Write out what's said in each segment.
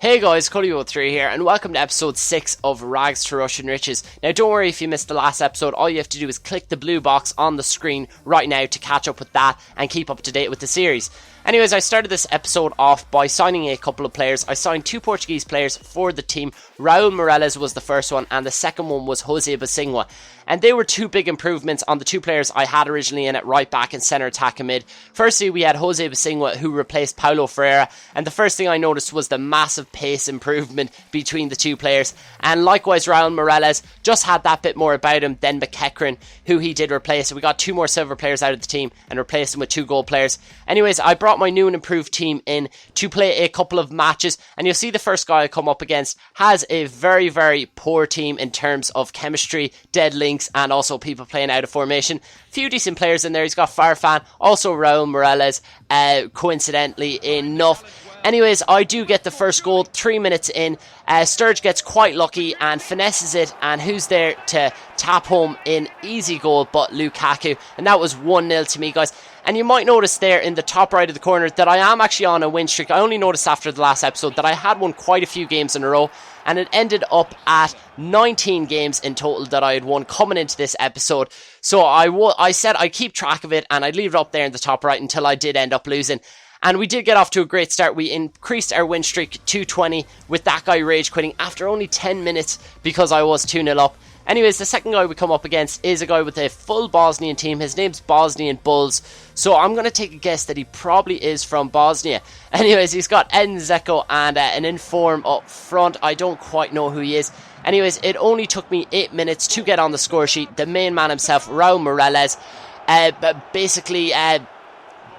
Hey guys, Cody03 here, and welcome to episode 6 of Rags to Russian Riches. Now don't worry if you missed the last episode, all you have to do is click the blue box on the screen right now to catch up with that and keep up to date with the series. Anyways, I started this episode off by signing a couple of players. I signed 2 Portuguese players for the team. Raul Meireles was the first one, and the second one was Jose Bosingwa. And they were 2 big improvements on the 2 players I had originally in at right back and centre attack and mid. Firstly, we had Jose Bosingwa, who replaced Paulo Ferreira, and the first thing I noticed was the massive pace improvement between the 2 players. And likewise, Raul Meireles just had that bit more about him than McEachran, who he did replace. So we got 2 more silver players out of the team and replaced them with 2 gold players. Anyways, I brought my new and improved team in to play a couple of matches, and you'll see the first guy I come up against has a very, very poor team in terms of chemistry, dead links, and also people playing out of formation. Few decent players in there. He's got Farfan, also Raul Meireles, coincidentally enough. Anyways, I do get the first goal 3 minutes in. Sturge gets quite lucky and finesses it, and who's there to tap home in easy goal but Lukaku, and that was 1-0 to me, guys. And you might notice there in the top right of the corner that I am actually on a win streak. I only noticed after the last episode that I had won quite a few games in a row, and it ended up at 19 games in total that I had won coming into this episode. So I said I'd keep track of it and I'd leave it up there in the top right until I did end up losing. And we did get off to a great start. We increased our win streak to 20 with that guy rage quitting after only 10 minutes because I was 2-0 up. Anyways, the second guy we come up against is a guy with a full Bosnian team. His name's Bosnian Bulls. So I'm going to take a guess that he probably is from Bosnia. Anyways, he's got Edin Dzeko and an inform up front. I don't quite know who he is. Anyways, it only took me 8 minutes to get on the score sheet. The main man himself, Raul Meireles, basically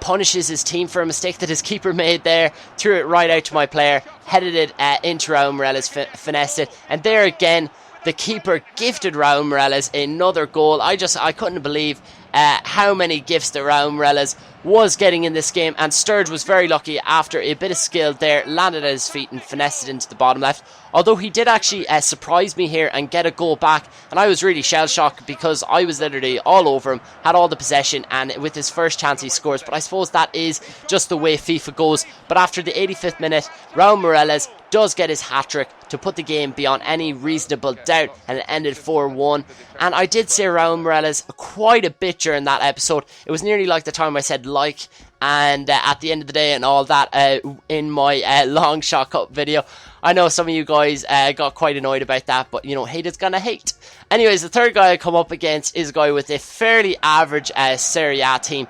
punishes his team for a mistake that his keeper made there, threw it right out to my player, headed it into Raul Meireles, finessed it, and there again the keeper gifted Raul Meireles another goal. I couldn't believe how many gifts that Raul Meireles was getting in this game, and Sturge was very lucky after a bit of skill there, landed at his feet and finessed it into the bottom left. Although he did actually surprise me here and get a goal back, and I was really shell-shocked because I was literally all over him, had all the possession, and with his first chance he scores. But I suppose that is just the way FIFA goes. But after the 85th minute, Raul Meireles does get his hat-trick to put the game beyond any reasonable doubt, and it ended 4-1. And I did say Raul Meireles quite a bit during that episode. It was nearly like the time I said like, and at the end of the day and all that in my long shot cup video. I know some of you guys got quite annoyed about that, but you know, haters gonna hate. Anyways, the third guy I come up against is a guy with a fairly average Serie A team.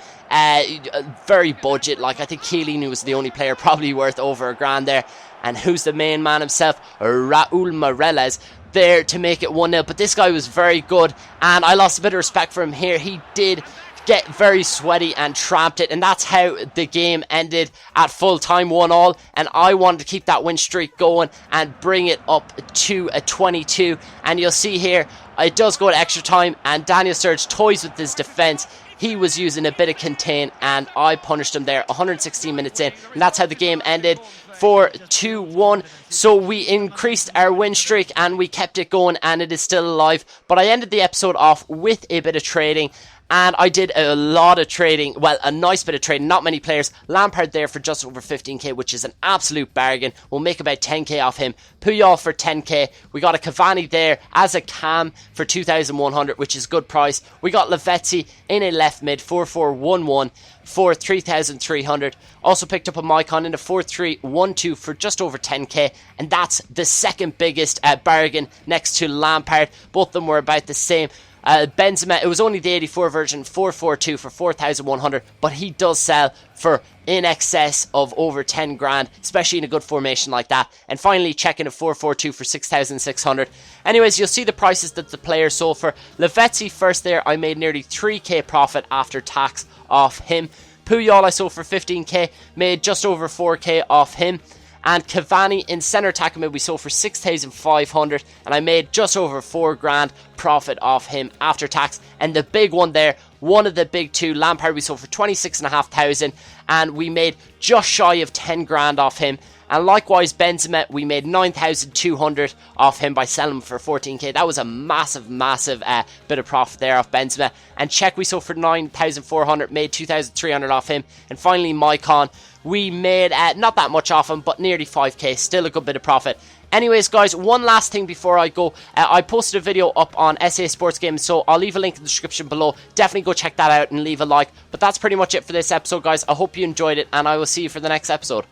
Very budget, like I think Chiellini was the only player probably worth over $1,000 there. And who's the main man himself? Raul Meireles, there to make it 1-0. But this guy was very good, and I lost a bit of respect for him here. He did get very sweaty and tramped it, and that's how the game ended at full time, 1-1. And I wanted to keep that win streak going and bring it up to a 22. And you'll see here it does go to extra time, and Daniel Sturge toys with his defence. He was using a bit of contain, and I punished him there 116 minutes in, and that's how the game ended for 2-1. So we increased our win streak and we kept it going, and it is still alive. But I ended the episode off with a bit of trading, and I did a lot of trading. Well, a nice bit of trading, not many players. Lampard there for just over 15k, which is an absolute bargain. We'll make about 10k off him. Puyol for 10k. We got a Cavani there as a cam for 2,100, which is a good price. We got Lavezzi in a left mid, 4-4-1-1 for 3,300. Also picked up a Maicon in a 4-3-1-2 for just over 10k, and that's the second biggest bargain next to Lampard. Both of them were about the same. Benzema, it was only the 84 version, 442 for 4,100, but he does sell for in excess of over 10 grand, especially in a good formation like that. And finally, checking a 442 for 6,600. Anyways, you'll see the prices that the players sold for. Lavezzi first there, I made nearly 3k profit after tax off him. Puyol I sold for 15k, made just over 4k off him. And Cavani in centre attack mid we sold for 6,500, and I made just over 4 grand profit off him after tax. And the big one there, one of the big two, Lampard, we sold for 26,500, and we made just shy of 10 grand off him. And likewise Benzema, we made 9,200 off him by selling him for 14k. That was a massive bit of profit there off Benzema. And Czech we sold for 9,400, made 2,300 off him. And finally Maicon, we made not that much off him, but nearly 5k, still a good bit of profit. Anyways, guys, one last thing before I go. I posted a video up on SA Sports Gaming, so I'll leave a link in the description below. Definitely go check that out and leave a like. But that's pretty much it for this episode, guys. I hope you enjoyed it, and I will see you for the next episode.